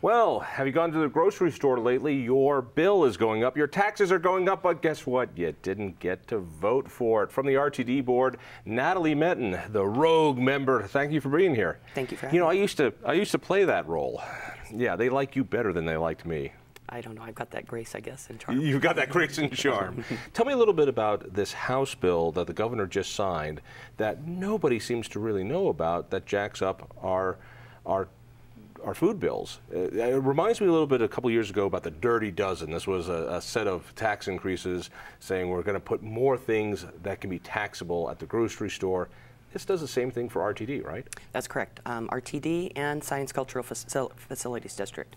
Well, have you gone to the grocery store lately? Your bill is going up, your taxes are going up, but guess what? You didn't get to vote for it. From the RTD board, Natalie Menten, the rogue member. Thank you for being here. Thank you for having me. I used to play that role. Yeah, they like you better than they liked me. I don't know. I've got that grace, I guess, and charm. You've got that grace and charm. Tell me a little bit about this House bill that the governor just signed that nobody seems to really know about that jacks up our food bills. It reminds me a little bit a couple years ago about the Dirty Dozen. This was a set of tax increases saying we're going to put more things that can be taxable at the grocery store. This does the same thing for RTD, right? That's correct. RTD and Science Cultural Facilities District,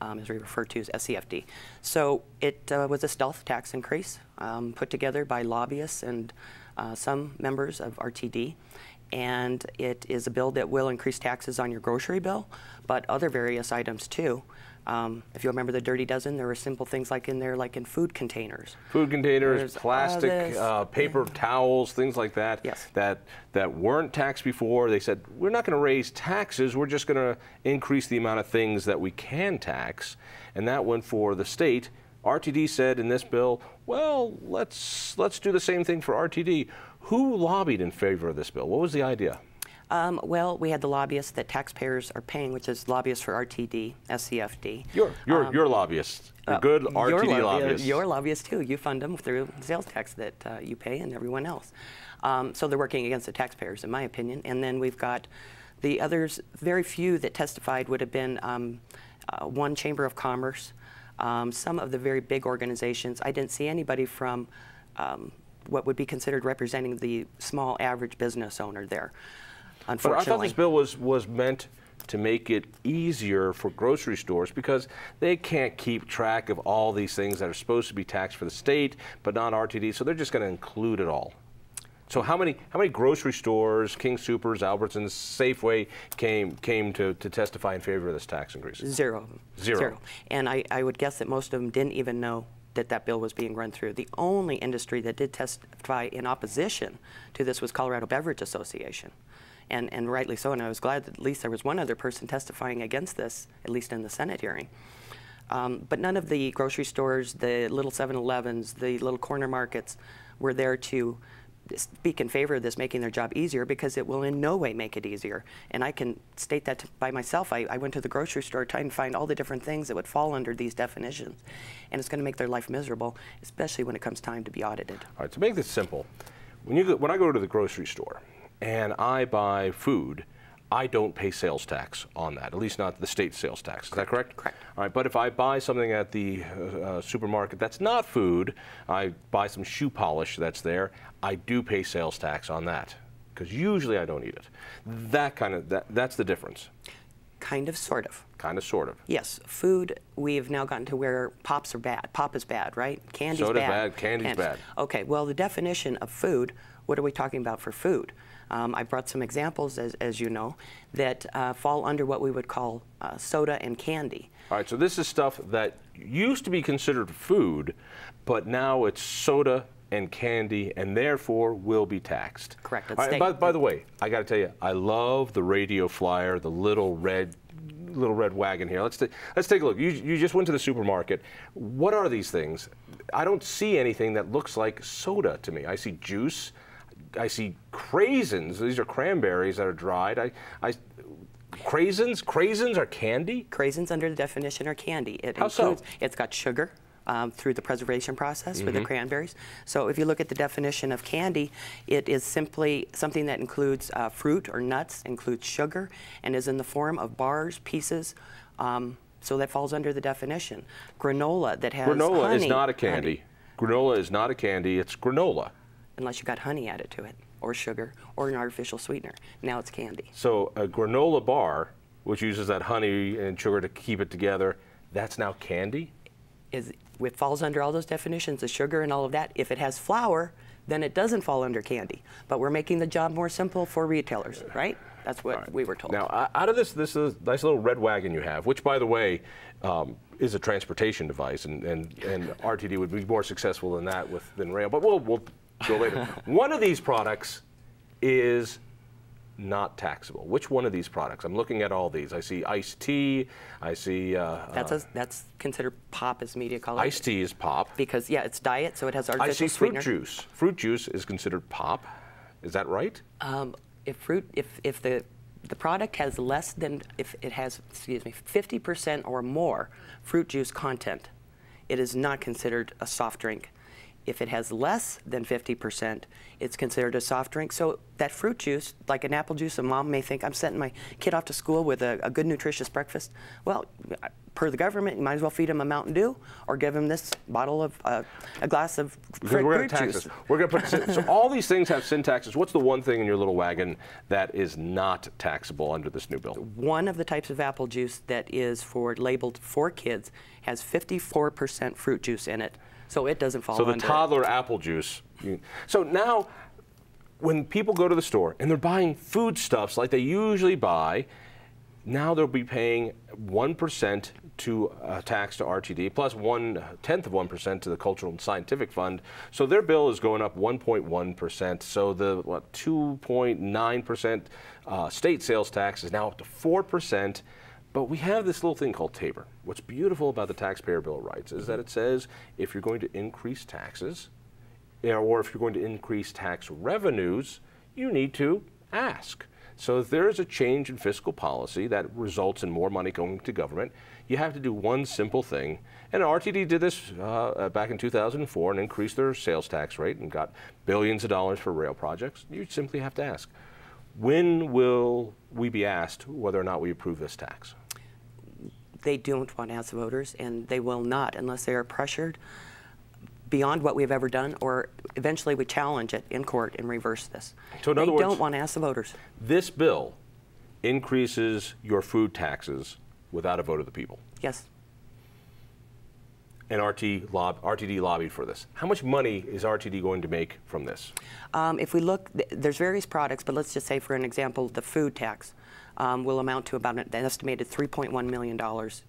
as we refer to as SCFD. So it was a stealth tax increase put together by lobbyists and some members of RTD. And it is a bill that will increase taxes on your grocery bill, but other various items too. If you remember the Dirty Dozen, there were simple things like in there, like in food containers. Food containers, there's plastic, paper towels, things like that. Yes. That weren't taxed before. They said, we're not going to raise taxes, we're just going to increase the amount of things that we can tax. And that went for the state. RTD said in this bill, well, let's do the same thing for RTD. Who lobbied in favor of this bill? What was the idea? Well, we had the lobbyists that taxpayers are paying, which is lobbyists for RTD, SCFD. You're lobbyists. You're good RTD lobbyists. You're lobbyists too. You fund them through sales tax that you pay and everyone else. So they're working against the taxpayers, in my opinion. And then we've got the others, very few that testified would have been one Chamber of Commerce, some of the very big organizations. I didn't see anybody from what would be considered representing the small average business owner there, unfortunately. But I thought this bill was meant to make it easier for grocery stores because they can't keep track of all these things that are supposed to be taxed for the state but not RTD, so they're just going to include it all. So how many grocery stores, King Soopers, Albertsons, Safeway came to testify in favor of this tax increase? Zero. Zero. And I would guess that most of them didn't even know that bill was being run through. The only industry that did testify in opposition to this was Colorado Beverage Association. And rightly so, and I was glad that at least there was one other person testifying against this, at least in the Senate hearing. But none of the grocery stores, the little 7-Elevens, the little corner markets were there to speak in favor of this making their job easier, because it will in no way make it easier. And I can state that by myself. I went to the grocery store trying to find all the different things that would fall under these definitions. And it's going to make their life miserable, especially when it comes time to be audited. All right, to make this simple, when I go to the grocery store and I buy food, I don't pay sales tax on that, at least not the state sales tax. Is that correct? Correct. All right, but if I buy something at the supermarket that's not food, I buy some shoe polish that's there, I do pay sales tax on that, because usually I don't eat it. That's the difference. Kind of, sort of. Kind of, sort of. Yes, food, we've now gotten to where pops are bad. Pop is bad, right? Candy's bad. Soda's bad, candy's bad. Okay, well, the definition of food, what are we talking about for food? I brought some examples, as you know, that fall under what we would call soda and candy. All right, so this is stuff that used to be considered food, but now it's soda and candy, and therefore will be taxed. Correct. All right, by the way, I got to tell you, I love the radio flyer, the little red wagon here. Let's take a look. You just went to the supermarket. What are these things? I don't see anything that looks like soda to me. I see juice. I see craisins. These are cranberries that are dried. Craisins are candy? Craisins under the definition are candy. How so? It's got sugar through the preservation process with the cranberries. So if you look at the definition of candy, it is simply something that includes fruit or nuts, includes sugar, and is in the form of bars, pieces. So that falls under the definition. Granola that has granola honey. Is not a candy. Granola is not a candy. It's granola. Unless you got honey added to it, or sugar, or an artificial sweetener. Now it's candy. So a granola bar, which uses that honey and sugar to keep it together, that's now candy? It falls under all those definitions, the sugar and all of that. If it has flour, then it doesn't fall under candy. But we're making the job more simple for retailers, right? That's what we were told. Now, out of this is a nice little red wagon you have, which, by the way, is a transportation device, and RTD would be more successful than that than rail. But we'll go later. One of these products is not taxable? Which one of these products? I'm looking at all these. I see iced tea. I see. That's considered pop, as media call it. Iced tea is pop. Because yeah, it's diet, so it has artificial I see sweetener. fruit juice. Fruit juice is considered pop. Is that right? If the product has less than, if it has, 50% or more fruit juice content, it is not considered a soft drink. If it has less than 50%, it's considered a soft drink. So that fruit juice, like an apple juice, a mom may think, I'm sending my kid off to school with a good, nutritious breakfast. Well, per the government, you might as well feed him a Mountain Dew or give him this bottle of, a glass of fruit juice. We're going to put, so all these things have sin taxes. What's the one thing in your little wagon that is not taxable under this new bill? One of the types of apple juice that is labeled for kids has 54% fruit juice in it. So it doesn't fall under. So the toddler apple juice. So now, when people go to the store and they're buying foodstuffs like they usually buy, now they'll be paying 1% to tax to RTD, plus 1/10 of 1% to the Cultural and Scientific Fund. So their bill is going up 1.1%. So the 2.9% state sales tax is now up to 4%. But we have this little thing called Tabor. What's beautiful about the Taxpayer Bill of Rights is that it says if you're going to increase taxes, or if you're going to increase tax revenues, you need to ask. So if there is a change in fiscal policy that results in more money going to government, you have to do one simple thing. And RTD did this back in 2004 and increased their sales tax rate and got billions of dollars for rail projects. You simply have to ask, when will we be asked whether or not we approve this tax? They don't want to ask the voters, and they will not unless they are pressured beyond what we've ever done, or eventually we challenge it in court and reverse this. So in other words, they don't want to ask the voters. This bill increases your food without a vote of the people. Yes. And RTD lobbied for this. How much money is RTD going to make from this? If we look, there's various products, but let's just say, for an example, the food tax will amount to about an estimated $3.1 million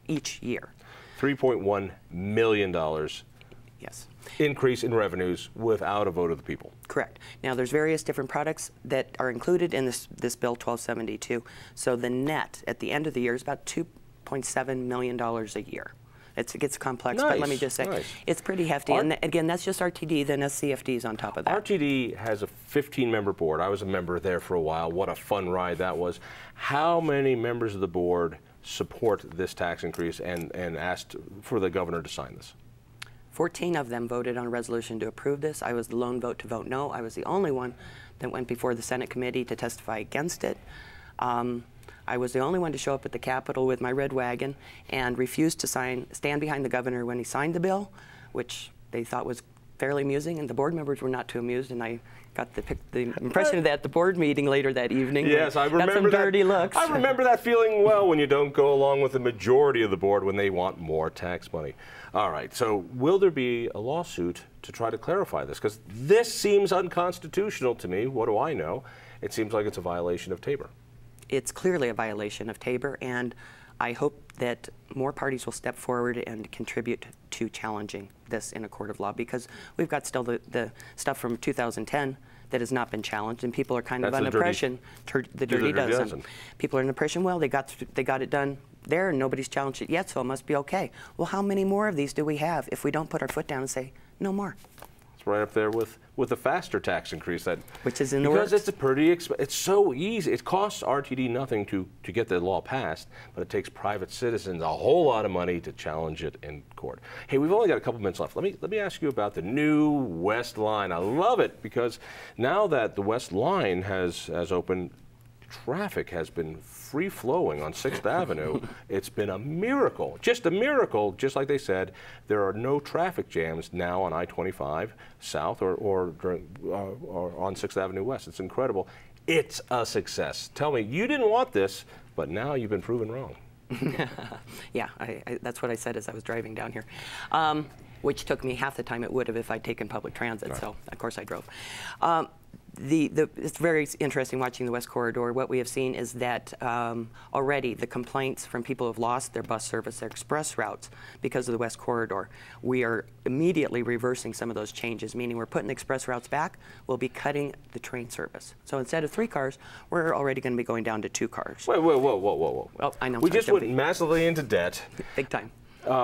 each year. $3.1 million. Yes. Increase in revenues without a vote of the people. Correct. Now, there's various different products that are included in this Bill 1272. So the net at the end of the year is about $2.7 million a year. It gets complex, nice, but let me just say, it's pretty hefty. And again, that's just RTD, then SCFD is on top of that. RTD has a 15-member board. I was a member there for a while. What a fun ride that was. How many members of the board support this tax increase and asked for the governor to sign this? 14 of them voted on a resolution to approve this. I was the lone vote to vote no. I was the only one that went before the Senate committee to testify against it. I was the only one to show up at the Capitol with my red wagon and refused to stand behind the governor when he signed the bill, which they thought was fairly amusing, and the board members were not too amused, and I got the impression of that at the board meeting later that evening. Yes, I remember got some dirty looks. I remember that feeling well when you don't go along with the majority of the board when they want more tax money. All right, so will there be a lawsuit to try to clarify this? Because this seems unconstitutional to me. What do I know? It seems like it's a violation of Tabor. It's clearly a violation of Tabor, and I hope that more parties will step forward and contribute to challenging this in a court of law, because we've got still the stuff from 2010 that has not been challenged, and people are kind of under impression, the dirty dozen. People are in the impression, well, they got it done there and nobody's challenged it yet, so it must be okay. Well, how many more of these do we have if we don't put our foot down and say, no more? It's right up there with the faster tax increase that, which is in the works. Because it's so easy. It costs RTD nothing to get the law passed, but it takes private citizens a whole lot of money to challenge it in court. Hey, we've only got a couple minutes left. Let me ask you about the new West Line. I love it because now that the West Line has opened, traffic has been free-flowing on 6th Avenue. It's been a miracle, just like they said. There are no traffic jams now on I-25 South or on 6th Avenue West. It's incredible. It's a success. Tell me, you didn't want this, but now you've been proven wrong. Yeah, that's what I said as I was driving down here, which took me half the time it would have if I'd taken public transit, right. So of course I drove. It's very interesting watching the West Corridor. What we have seen is that already the complaints from people who have lost their bus service, their express routes, because of the West Corridor. We are immediately reversing some of those changes, meaning we're putting the express routes back. We'll be cutting the train service. So instead of 3 cars, we're already going to be going down to 2 cars. Wait, whoa. Well, I know. We just went massively into debt. Big time.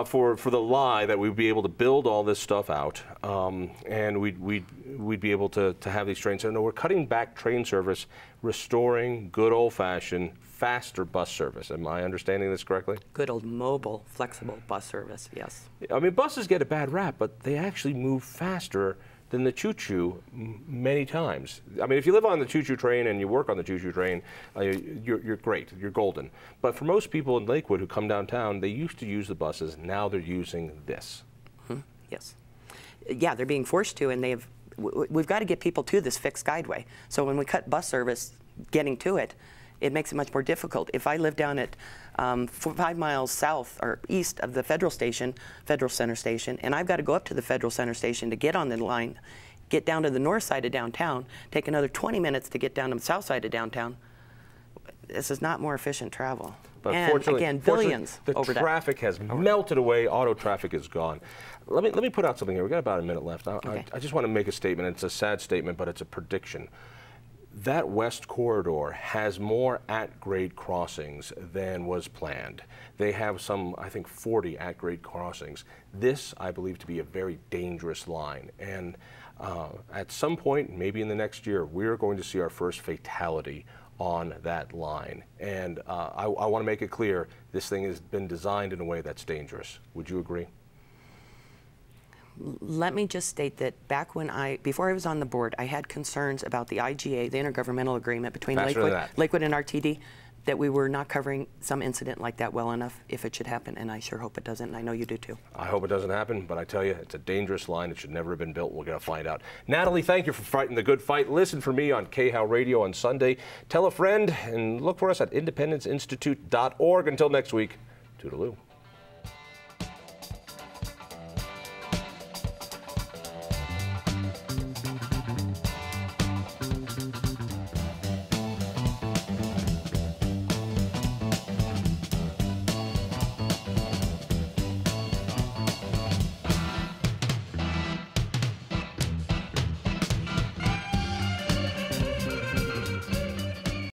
For the lie that we'd be able to build all this stuff out, and we'd be able to have these trains. So no, we're cutting back train service, restoring good old-fashioned, faster bus service. Am I understanding this correctly? Good old mobile, flexible bus service, yes. I mean, buses get a bad rap, but they actually move faster than the choo-choo many times. I mean, if you live on the choo-choo train and you work on the choo-choo train, you're great, you're golden. But for most people in Lakewood who come downtown, they used to use the buses, now they're using this. Yes. Yeah, they're being forced to, and we've got to get people to this fixed guideway. So when we cut bus service, getting to it, it makes it much more difficult. If I live down at 5 miles south or east of the Federal Center Station, and I've got to go up to the Federal Center Station to get on the line, get down to the north side of downtown, take another 20 minutes to get down to the south side of downtown, this is not more efficient travel. But and again, billions the over traffic has melted away. Auto traffic is gone. Let me put out something here. We've got about a minute left. Okay. I just want to make a statement. It's a sad statement, but it's a prediction. That West Corridor has more at-grade crossings than was planned. They have some, I think, 40 at-grade crossings. This, I believe, to be a very dangerous line. And at some point, maybe in the next year, we're going to see our first fatality on that line. And I want to make it clear, this thing has been designed in a way that's dangerous. Would you agree? Let me just state that before I was on the board, I had concerns about the IGA, the Intergovernmental Agreement between Lakewood and RTD, that we were not covering some incident like that well enough if it should happen, and I sure hope it doesn't, and I know you do too. I hope it doesn't happen, but I tell you, it's a dangerous line. It should never have been built. We're going to find out. Natalie, thank you for fighting the good fight. Listen for me on KHOW Radio on Sunday. Tell a friend, and look for us at independenceinstitute.org. Until next week, toodaloo.